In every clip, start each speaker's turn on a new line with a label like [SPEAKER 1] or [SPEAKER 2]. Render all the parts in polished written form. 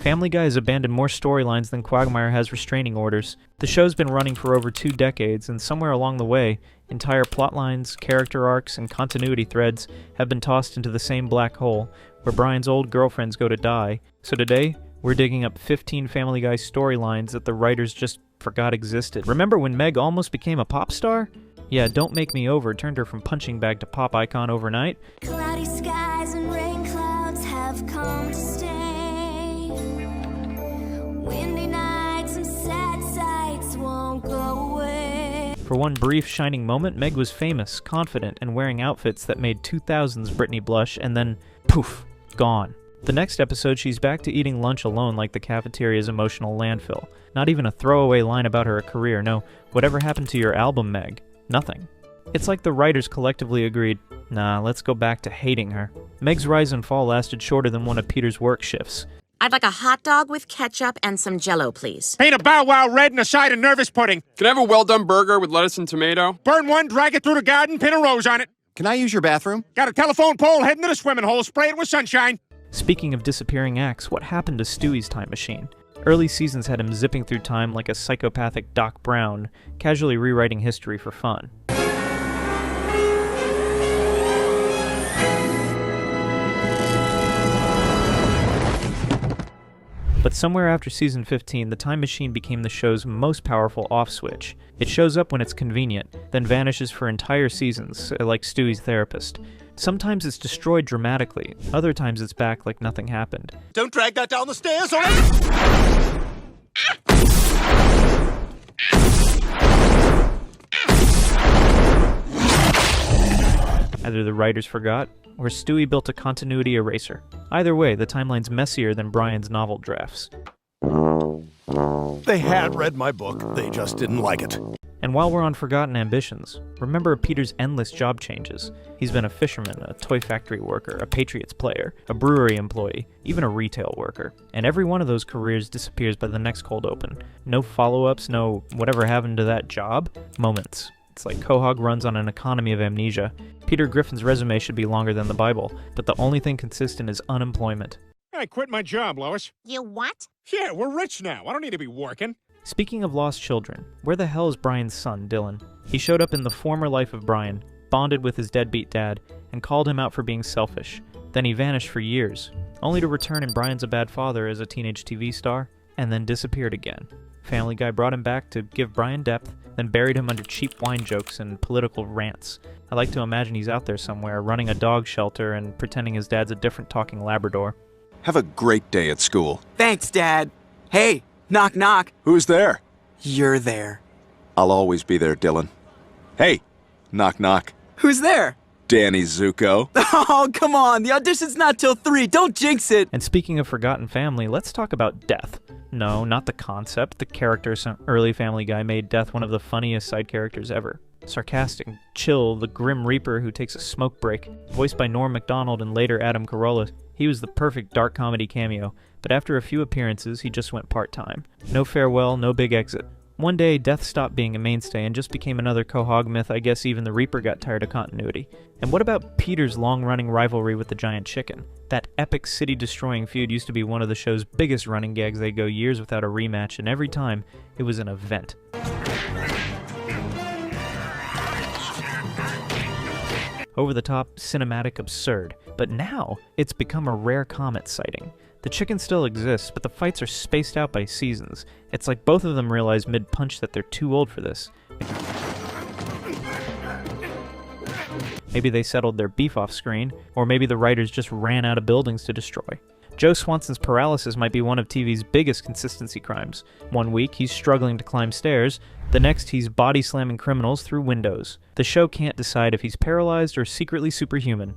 [SPEAKER 1] Family Guy has abandoned more storylines than Quagmire has restraining orders. The show's been running for over 2 decades, and somewhere along the way, entire plotlines, character arcs, and continuity threads have been tossed into the same black hole, where Brian's old girlfriends go to die. So today, we're digging up 15 Family Guy storylines that the writers just forgot existed. Remember when Meg almost became a pop star? Yeah, Don't Make Me Over turned her from punching bag to pop icon overnight.
[SPEAKER 2] Cloudy skies and rain clouds have come to stay. Windy nights and sad sights won't go away.
[SPEAKER 1] For one brief shining moment, Meg was famous, confident, and wearing outfits that made 2000's Britney blush, and then, poof, gone. The next episode, she's back to eating lunch alone like the cafeteria's emotional landfill. Not even a throwaway line about her career, no, whatever happened to your album, Meg? Nothing. It's like the writers collectively agreed, nah, let's go back to hating her. Meg's rise and fall lasted shorter than one of Peter's work shifts.
[SPEAKER 3] I'd like a hot dog with ketchup and some Jell-O, please.
[SPEAKER 4] Paint a Bow Wow red and a side of nervous pudding.
[SPEAKER 5] Can I have a well-done burger with lettuce and tomato?
[SPEAKER 4] Burn one, drag it through the garden, pin a rose on it.
[SPEAKER 6] Can I use your bathroom?
[SPEAKER 4] Got a telephone pole heading to the swimming hole, spray it with sunshine.
[SPEAKER 1] Speaking of disappearing acts, what happened to Stewie's time machine? Early seasons had him zipping through time like a psychopathic Doc Brown, casually rewriting history for fun. But somewhere after season 15, the time machine became the show's most powerful off switch. It shows up when it's convenient, then vanishes for entire seasons, like Stewie's therapist. Sometimes it's destroyed dramatically, other times it's back like nothing happened.
[SPEAKER 4] Don't drag that down the stairs, all right?
[SPEAKER 1] Either the writers forgot, or Stewie built a continuity eraser. Either way, the timeline's messier than Brian's novel drafts.
[SPEAKER 7] They had read my book, they just didn't like it.
[SPEAKER 1] And while we're on forgotten ambitions, remember Peter's endless job changes. He's been a fisherman, a toy factory worker, a Patriots player, a brewery employee, even a retail worker. And every one of those careers disappears by the next cold open. No follow-ups, no whatever happened to that job moments. It's like Quahog runs on an economy of amnesia. Peter Griffin's resume should be longer than the Bible, but the only thing consistent is unemployment.
[SPEAKER 4] I quit my job, Lois.
[SPEAKER 3] You what?
[SPEAKER 4] Yeah, we're rich now. I don't need to be working.
[SPEAKER 1] Speaking of lost children, where the hell is Brian's son, Dylan? He showed up in the former life of Brian, bonded with his deadbeat dad, and called him out for being selfish. Then he vanished for years, only to return in Brian's a Bad Father as a teenage TV star, and then disappeared again. Family Guy brought him back to give Brian depth, then buried him under cheap wine jokes and political rants. I like to imagine he's out there somewhere, running a dog shelter and pretending his dad's a different talking Labrador.
[SPEAKER 6] Have a great day at school.
[SPEAKER 8] Thanks, Dad. Hey, knock knock.
[SPEAKER 6] Who's there?
[SPEAKER 8] You're there.
[SPEAKER 6] I'll always be there, Dylan. Hey, knock knock.
[SPEAKER 8] Who's there?
[SPEAKER 6] Danny Zuko.
[SPEAKER 8] Oh, come on. The audition's not till 3. Don't jinx it.
[SPEAKER 1] And speaking of forgotten family, let's talk about death. No, not the concept. The characters in early Family Guy made Death one of the funniest side characters ever. Sarcastic, chill, the Grim Reaper who takes a smoke break. Voiced by Norm Macdonald and later Adam Carolla, he was the perfect dark comedy cameo, but after a few appearances, he just went part-time. No farewell, no big exit. One day, Death stopped being a mainstay and just became another Quahog myth. I guess even the Reaper got tired of continuity. And what about Peter's long-running rivalry with the giant chicken? That epic city-destroying feud used to be one of the show's biggest running gags. They'd go years without a rematch, and every time, it was an event. Over-the-top, cinematic, absurd. But now, it's become a rare comet sighting. The chicken still exists, but the fights are spaced out by seasons. It's like both of them realize mid-punch that they're too old for this. Maybe they settled their beef off screen, or maybe the writers just ran out of buildings to destroy. Joe Swanson's paralysis might be one of TV's biggest consistency crimes. One week, he's struggling to climb stairs. The next, he's body-slamming criminals through windows. The show can't decide if he's paralyzed or secretly superhuman.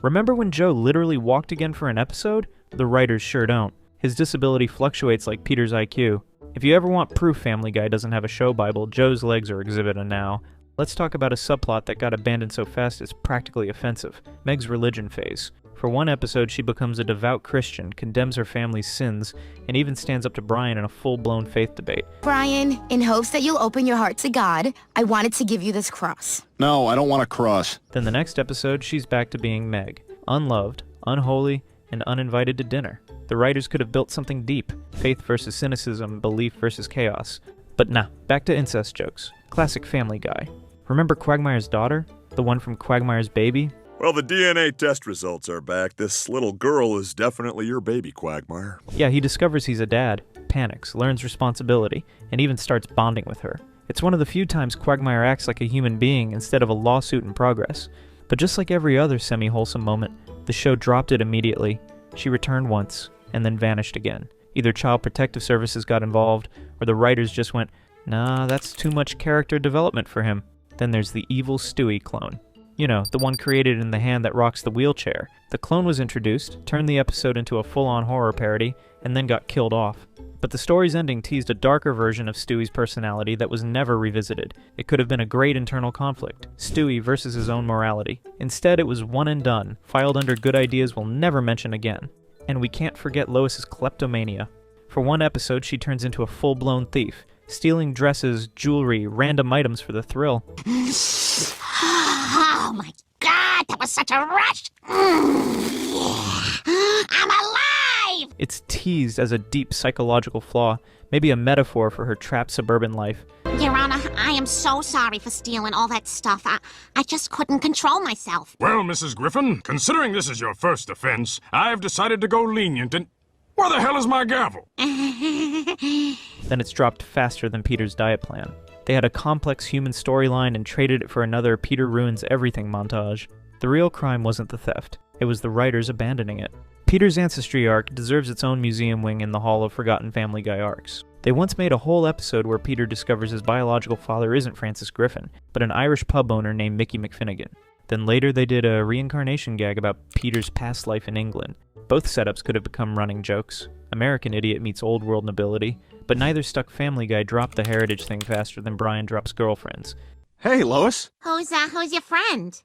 [SPEAKER 1] Remember when Joe literally walked again for an episode? The writers sure don't. His disability fluctuates like Peter's IQ. If you ever want proof Family Guy doesn't have a show Bible, Joe's legs are exhibit A now. Let's talk about a subplot that got abandoned so fast it's practically offensive. Meg's religion phase. For one episode, she becomes a devout Christian, condemns her family's sins, and even stands up to Brian in a full-blown faith debate.
[SPEAKER 9] Brian, in hopes that you'll open your heart to God, I wanted to give you this cross.
[SPEAKER 7] No, I don't want a cross.
[SPEAKER 1] Then the next episode, she's back to being Meg. Unloved, unholy, and uninvited to dinner. The writers could have built something deep, faith versus cynicism, belief versus chaos. But nah, back to incest jokes. Classic Family Guy. Remember Quagmire's daughter? The one from Quagmire's baby?
[SPEAKER 10] Well, the DNA test results are back. This little girl is definitely your baby, Quagmire.
[SPEAKER 1] Yeah, he discovers he's a dad, panics, learns responsibility, and even starts bonding with her. It's one of the few times Quagmire acts like a human being instead of a lawsuit in progress. But just like every other semi-wholesome moment, the show dropped it immediately. She returned once, and then vanished again. Either Child Protective Services got involved, or the writers just went, nah, that's too much character development for him. Then there's the evil Stewie clone. You know, the one created in the hand that rocks the wheelchair. The clone was introduced, turned the episode into a full-on horror parody, and then got killed off. But the story's ending teased a darker version of Stewie's personality that was never revisited. It could have been a great internal conflict, Stewie versus his own morality. Instead, it was one and done, filed under good ideas we'll never mention again. And we can't forget Lois's kleptomania. For one episode, she turns into a full-blown thief, stealing dresses, jewelry, random items for the thrill.
[SPEAKER 3] Oh my god, that was such a rush! I'm alive!
[SPEAKER 1] It's teased as a deep psychological flaw, maybe a metaphor for her trapped suburban life.
[SPEAKER 2] Your Honor, I am so sorry for stealing all that stuff. I just couldn't control myself.
[SPEAKER 4] Well, Mrs. Griffin, considering this is your first offense, I've decided to go lenient and... Where the hell is my gavel?
[SPEAKER 1] Then it's dropped faster than Peter's diet plan. They had a complex human storyline and traded it for another Peter ruins everything montage. The real crime wasn't the theft, it was the writers abandoning it. Peter's ancestry arc deserves its own museum wing in the Hall of Forgotten Family Guy arcs. They once made a whole episode where Peter discovers his biological father isn't Francis Griffin, but an Irish pub owner named Mickey McFinnigan. Then later they did a reincarnation gag about Peter's past life in England. Both setups could have become running jokes. American Idiot meets Old World Nobility, but neither stuck Family Guy dropped the heritage thing faster than Brian drops girlfriends.
[SPEAKER 6] Hey, Lois.
[SPEAKER 2] Who's your friend?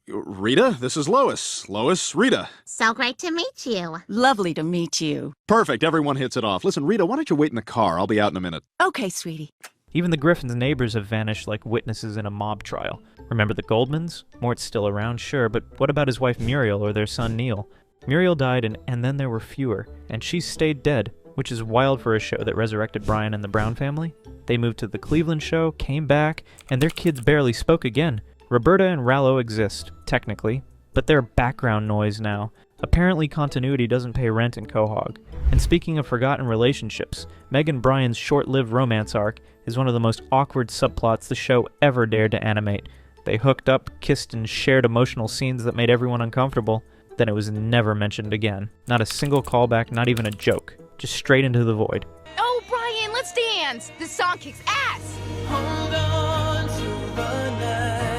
[SPEAKER 6] Rita, this is Lois. Lois, Rita.
[SPEAKER 2] So great to meet you.
[SPEAKER 9] Lovely to meet you.
[SPEAKER 6] Perfect, everyone hits it off. Listen, Rita, why don't you wait in the car? I'll be out in a minute.
[SPEAKER 9] Okay, sweetie.
[SPEAKER 1] Even the Griffins' neighbors have vanished like witnesses in a mob trial. Remember the Goldmans? Mort's still around, sure, but what about his wife Muriel or their son Neil? Muriel died and then there were fewer, and she stayed dead, which is wild for a show that resurrected Brian and the Brown family. They moved to the Cleveland show, came back, and their kids barely spoke again. Roberta and Rallo exist, technically, but they're background noise now. Apparently continuity doesn't pay rent in Quahog. And speaking of forgotten relationships, Meg and Brian's short-lived romance arc is one of the most awkward subplots the show ever dared to animate. They hooked up, kissed, and shared emotional scenes that made everyone uncomfortable. Then it was never mentioned again. Not a single callback, not even a joke. Just straight into the void.
[SPEAKER 9] Oh, Brian, let's dance! This song kicks ass!
[SPEAKER 8] Hold on to the night.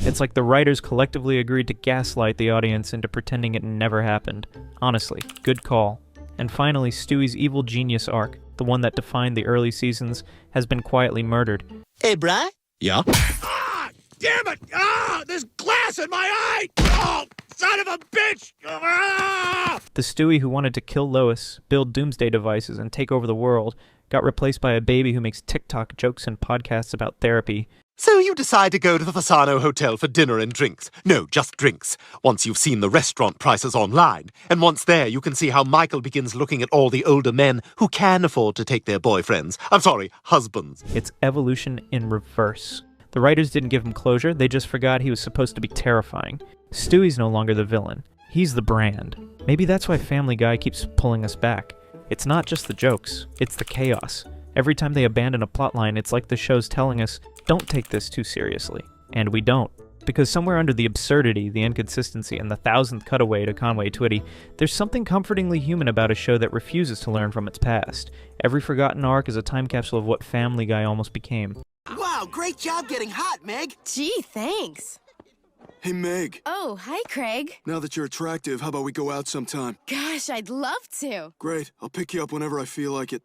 [SPEAKER 1] It's like the writers collectively agreed to gaslight the audience into pretending it never happened. Honestly, good call. And finally, Stewie's evil genius arc, the one that defined the early seasons, has been quietly murdered.
[SPEAKER 8] Hey, Bri?
[SPEAKER 6] Yeah?
[SPEAKER 4] Ah! Damn it! Ah! There's glass in my eye! Oh! Son of a bitch! Ah!
[SPEAKER 1] The Stewie who wanted to kill Lois, build doomsday devices, and take over the world got replaced by a baby who makes TikTok jokes and podcasts about therapy.
[SPEAKER 7] So you decide to go to the Fasano Hotel for dinner and drinks. No, just drinks. Once you've seen the restaurant prices online. And once there, you can see how Michael begins looking at all the older men who can afford to take their boyfriends. I'm sorry, husbands.
[SPEAKER 1] It's evolution in reverse. The writers didn't give him closure, they just forgot he was supposed to be terrifying. Stewie's no longer the villain. He's the brand. Maybe that's why Family Guy keeps pulling us back. It's not just the jokes, it's the chaos. Every time they abandon a plotline, it's like the show's telling us, don't take this too seriously. And we don't. Because somewhere under the absurdity, the inconsistency, and the 1000th cutaway to Conway Twitty, there's something comfortingly human about a show that refuses to learn from its past. Every forgotten arc is a time capsule of what Family Guy almost became.
[SPEAKER 8] Wow, great job getting hot, Meg.
[SPEAKER 9] Gee, thanks.
[SPEAKER 11] Hey, Meg.
[SPEAKER 9] Oh, hi, Craig.
[SPEAKER 11] Now that you're attractive, how about we go out sometime?
[SPEAKER 9] Gosh, I'd love to.
[SPEAKER 11] Great. I'll pick you up whenever I feel like it.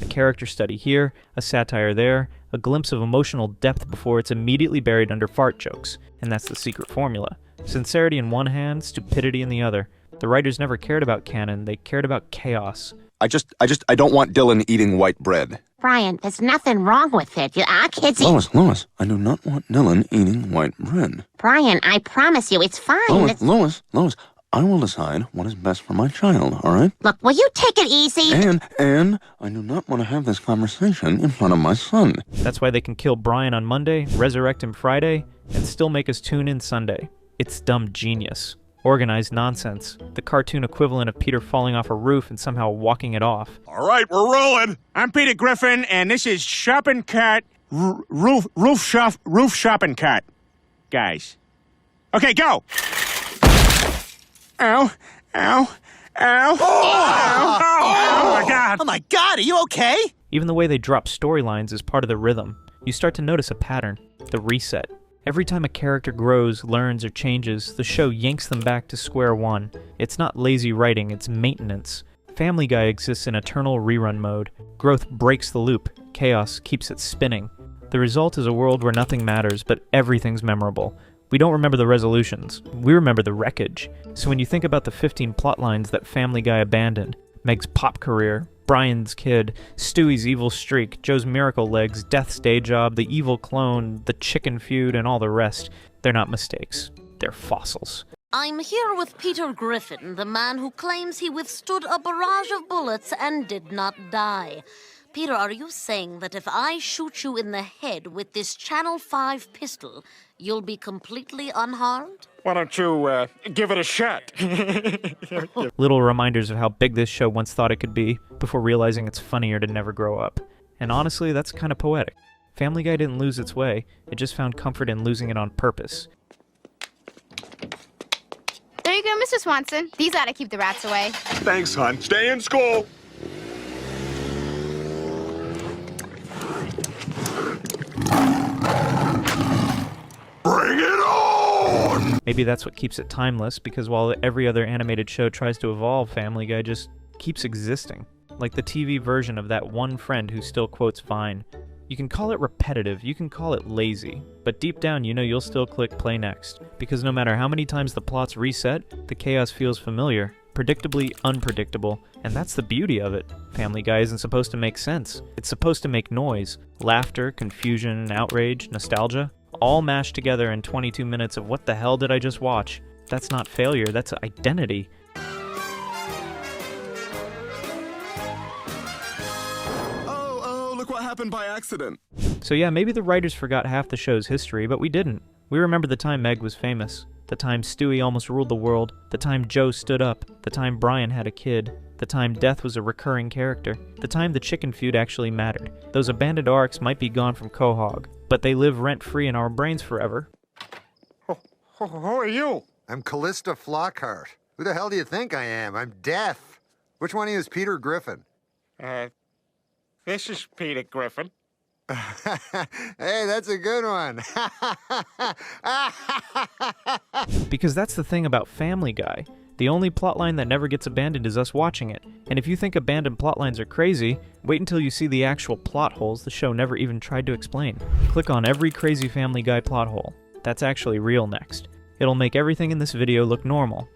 [SPEAKER 1] A character study here, a satire there, a glimpse of emotional depth before it's immediately buried under fart jokes. And that's the secret formula. Sincerity in one hand, stupidity in the other. The writers never cared about canon, they cared about chaos.
[SPEAKER 6] I don't want Dylan eating white bread.
[SPEAKER 2] Brian, there's nothing wrong with it. Our kids eat...
[SPEAKER 6] Lois, I do not want Dylan eating white bread.
[SPEAKER 2] Brian, I promise you, it's fine.
[SPEAKER 6] Lois, I will decide what is best for my child, all right?
[SPEAKER 2] Look, will you take it easy?
[SPEAKER 6] And I do not want to have this conversation in front of my son.
[SPEAKER 1] That's why they can kill Brian on Monday, resurrect him Friday, and still make us tune in Sunday. It's dumb genius. Organized nonsense. The cartoon equivalent of Peter falling off a roof and somehow walking it off.
[SPEAKER 10] All right, we're rolling.
[SPEAKER 4] I'm Peter Griffin, and this is Shopping Cart, roof shopping cart, guys. Okay, go! Ow, ow, ow, oh my God!
[SPEAKER 8] Oh my God, are you okay?
[SPEAKER 1] Even the way they drop storylines is part of the rhythm. You start to notice a pattern, the reset. Every time a character grows, learns, or changes, the show yanks them back to square one. It's not lazy writing, it's maintenance. Family Guy exists in eternal rerun mode. Growth breaks the loop, chaos keeps it spinning. The result is a world where nothing matters, but everything's memorable. We don't remember the resolutions, we remember the wreckage. So when you think about the 15 plotlines that Family Guy abandoned, Meg's pop career, Brian's kid, Stewie's evil streak, Joe's miracle legs, Death's day job, the evil clone, the chicken feud, and all the rest, they're not mistakes. They're fossils.
[SPEAKER 12] I'm here with Peter Griffin, the man who claims he withstood a barrage of bullets and did not die. Peter, are you saying that if I shoot you in the head with this Channel 5 pistol, you'll be completely unharmed?
[SPEAKER 4] Why don't you, give it a shot?
[SPEAKER 1] Little reminders of how big this show once thought it could be, before realizing it's funnier to never grow up. And honestly, that's kind of poetic. Family Guy didn't lose its way, it just found comfort in losing it on purpose.
[SPEAKER 9] There you go, Mr. Swanson. These ought to keep the rats away.
[SPEAKER 10] Thanks, hon. Stay in school. Bring it on!
[SPEAKER 1] Maybe that's what keeps it timeless, because while every other animated show tries to evolve, Family Guy just keeps existing. Like the TV version of that one friend who still quotes Vine. You can call it repetitive, you can call it lazy, but deep down you know you'll still click play next, because no matter how many times the plots reset, the chaos feels familiar, predictably unpredictable, and that's the beauty of it. Family Guy isn't supposed to make sense. It's supposed to make noise. Laughter, confusion, outrage, nostalgia, all mashed together in 22 minutes of what the hell did I just watch? That's not failure, that's identity.
[SPEAKER 11] Oh, look what happened by accident.
[SPEAKER 1] So yeah, maybe the writers forgot half the show's history, but we didn't. We remember the time Meg was famous, the time Stewie almost ruled the world, the time Joe stood up, the time Brian had a kid, the time Death was a recurring character, the time the chicken feud actually mattered. Those abandoned arcs might be gone from Quahog, but they live rent-free in our brains forever.
[SPEAKER 4] Who are you?
[SPEAKER 13] I'm Callista Flockhart. Who the hell do you think I am? I'm Death. Which one of you is Peter Griffin?
[SPEAKER 4] This is Peter Griffin.
[SPEAKER 13] Hey, that's a good one.
[SPEAKER 1] Because that's the thing about Family Guy. The only plotline that never gets abandoned is us watching it. And if you think abandoned plotlines are crazy, wait until you see the actual plot holes the show never even tried to explain. Click on every crazy Family Guy plot hole. That's actually real next. It'll make everything in this video look normal.